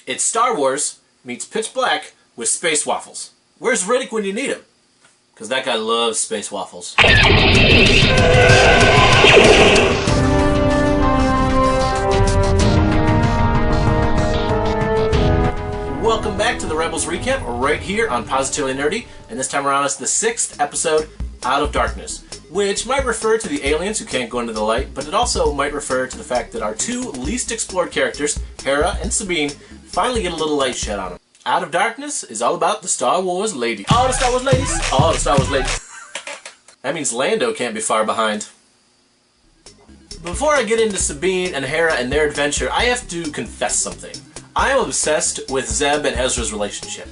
It's Star Wars meets Pitch Black with space waffles. Where's Riddick when you need him? Because that guy loves space waffles. Welcome back to the Rebels Recap, right here on Positively Nerdy, and this time around it's the 6th episode, Out of Darkness, which might refer to the aliens who can't go into the light, but it also might refer to the fact that our two least explored characters, Hera and Sabine, finally get a little light shed on them. Out of Darkness is all about the Star Wars ladies. All the Star Wars ladies! All the Star Wars ladies. That means Lando can't be far behind. Before I get into Sabine and Hera and their adventure, I have to confess something. I am obsessed with Zeb and Ezra's relationship.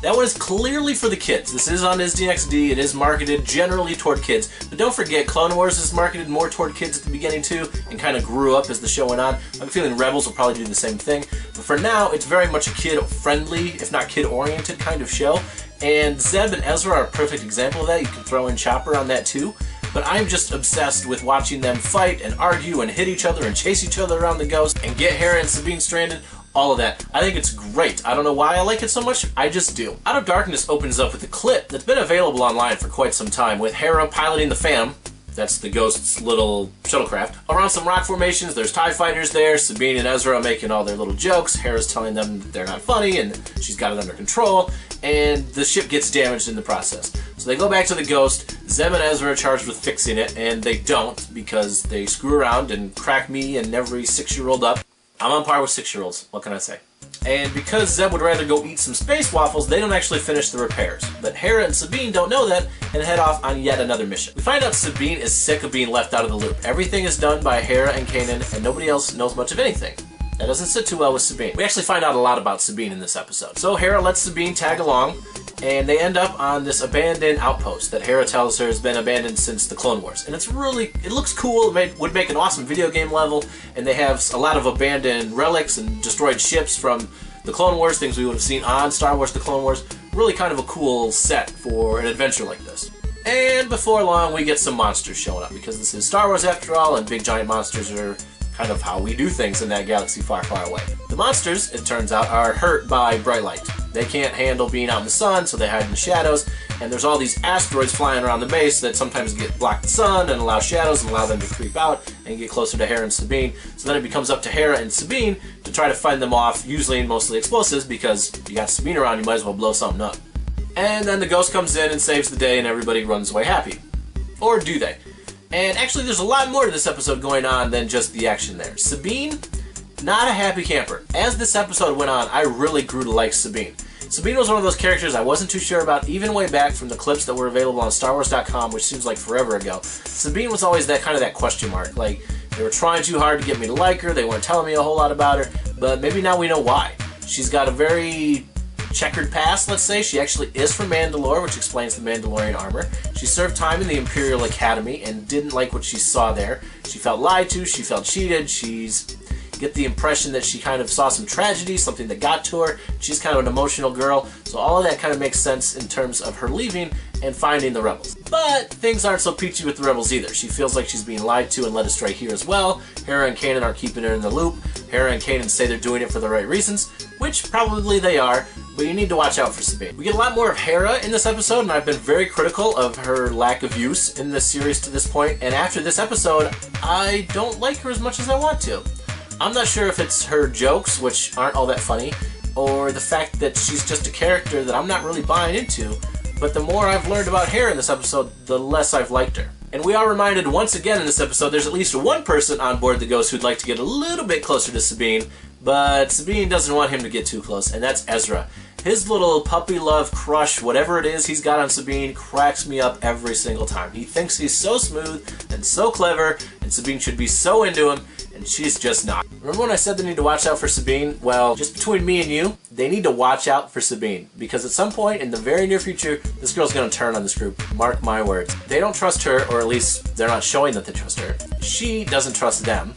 That one is clearly for the kids. This is on Disney XD, it is marketed generally toward kids. But don't forget, Clone Wars is marketed more toward kids at the beginning too, and kind of grew up as the show went on. I'm feeling Rebels will probably do the same thing. But for now, it's very much a kid-friendly, if not kid-oriented kind of show. And Zeb and Ezra are a perfect example of that. You can throw in Chopper on that too. But I'm just obsessed with watching them fight and argue and hit each other and chase each other around the Ghost and get Hera and Sabine stranded. All of that. I think it's great. I don't know why I like it so much, I just do. Out of Darkness opens up with a clip that's been available online for quite some time, with Hera piloting the Phantom, that's the Ghost's little shuttlecraft, around some rock formations. There's TIE fighters there, Sabine and Ezra are making all their little jokes, Hera's telling them that they're not funny and she's got it under control, and the ship gets damaged in the process. So they go back to the Ghost, Zeb and Ezra are charged with fixing it, and they don't, because they screw around and crack me and every 6-year-old up. I'm on par with 6-year-olds, what can I say? And because Zeb would rather go eat some space waffles, they don't actually finish the repairs. But Hera and Sabine don't know that and head off on yet another mission. We find out Sabine is sick of being left out of the loop. Everything is done by Hera and Kanan, and nobody else knows much of anything. That doesn't sit too well with Sabine. We actually find out a lot about Sabine in this episode. So Hera lets Sabine tag along, and they end up on this abandoned outpost that Hera tells her has been abandoned since the Clone Wars. And it's really, it looks cool, it would make an awesome video game level, and they have a lot of abandoned relics and destroyed ships from the Clone Wars, things we would have seen on Star Wars The Clone Wars. Really kind of a cool set for an adventure like this. And before long, we get some monsters showing up, because this is Star Wars after all, and big giant monsters are kind of how we do things in that galaxy far, far away. The monsters, it turns out, are hurt by bright light. They can't handle being out in the sun, so they hide in the shadows, and there's all these asteroids flying around the base that sometimes block the sun and allow shadows and allow them to creep out and get closer to Hera and Sabine. So then it becomes up to Hera and Sabine to try to find them off, using mostly explosives, because you got Sabine around, you might as well blow something up. And then the Ghost comes in and saves the day and everybody runs away happy. Or do they? And actually there's a lot more to this episode going on than just the action there. Sabine, not a happy camper. As this episode went on, I really grew to like Sabine. Sabine was one of those characters I wasn't too sure about, even way back from the clips that were available on StarWars.com, which seems like forever ago. Sabine was always that kind of that question mark. Like, they were trying too hard to get me to like her, they weren't telling me a whole lot about her, but maybe now we know why. She's got a very checkered past, let's say. She actually is from Mandalore, which explains the Mandalorian armor. She served time in the Imperial Academy and didn't like what she saw there. She felt lied to, she felt cheated, get the impression that she kind of saw some tragedy, something that got to her. She's kind of an emotional girl, so all of that kind of makes sense in terms of her leaving and finding the Rebels. But things aren't so peachy with the Rebels either. She feels like she's being lied to and led astray here as well. Hera and Kanan aren't keeping her in the loop. Hera and Kanan say they're doing it for the right reasons, which probably they are, but you need to watch out for Sabine. We get a lot more of Hera in this episode, and I've been very critical of her lack of use in this series to this point, and after this episode, I don't like her as much as I want to. I'm not sure if it's her jokes, which aren't all that funny, or the fact that she's just a character that I'm not really buying into, but the more I've learned about Hera in this episode, the less I've liked her. And we are reminded once again in this episode there's at least one person on board the Ghost who'd like to get a little bit closer to Sabine, but Sabine doesn't want him to get too close, and that's Ezra. His little puppy love crush, whatever it is he's got on Sabine, cracks me up every single time. He thinks he's so smooth and so clever, and Sabine should be so into him, and she's just not. Remember when I said they need to watch out for Sabine? Well, just between me and you, they need to watch out for Sabine, because at some point in the very near future, this girl's gonna turn on this group. Mark my words. They don't trust her, or at least they're not showing that they trust her. She doesn't trust them.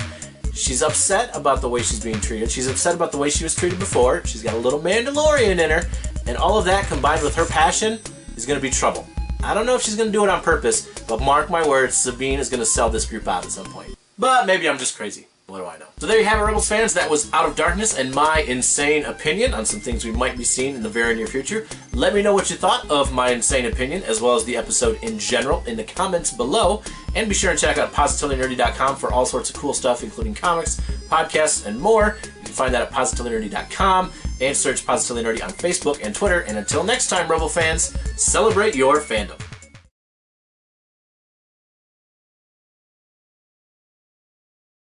She's upset about the way she's being treated. She's upset about the way she was treated before. She's got a little Mandalorian in her, and all of that combined with her passion is gonna be trouble. I don't know if she's gonna do it on purpose, but mark my words, Sabine is gonna sell this group out at some point. But maybe I'm just crazy. What do I know? So there you have it, Rebels fans. That was Out of Darkness and my insane opinion on some things we might be seeing in the very near future. Let me know what you thought of my insane opinion, as well as the episode in general, in the comments below. And be sure to check out PositivelyNerdy.com for all sorts of cool stuff, including comics, podcasts, and more. You can find that at PositivelyNerdy.com and search Positively Nerdy on Facebook and Twitter. And until next time, Rebel fans, celebrate your fandom.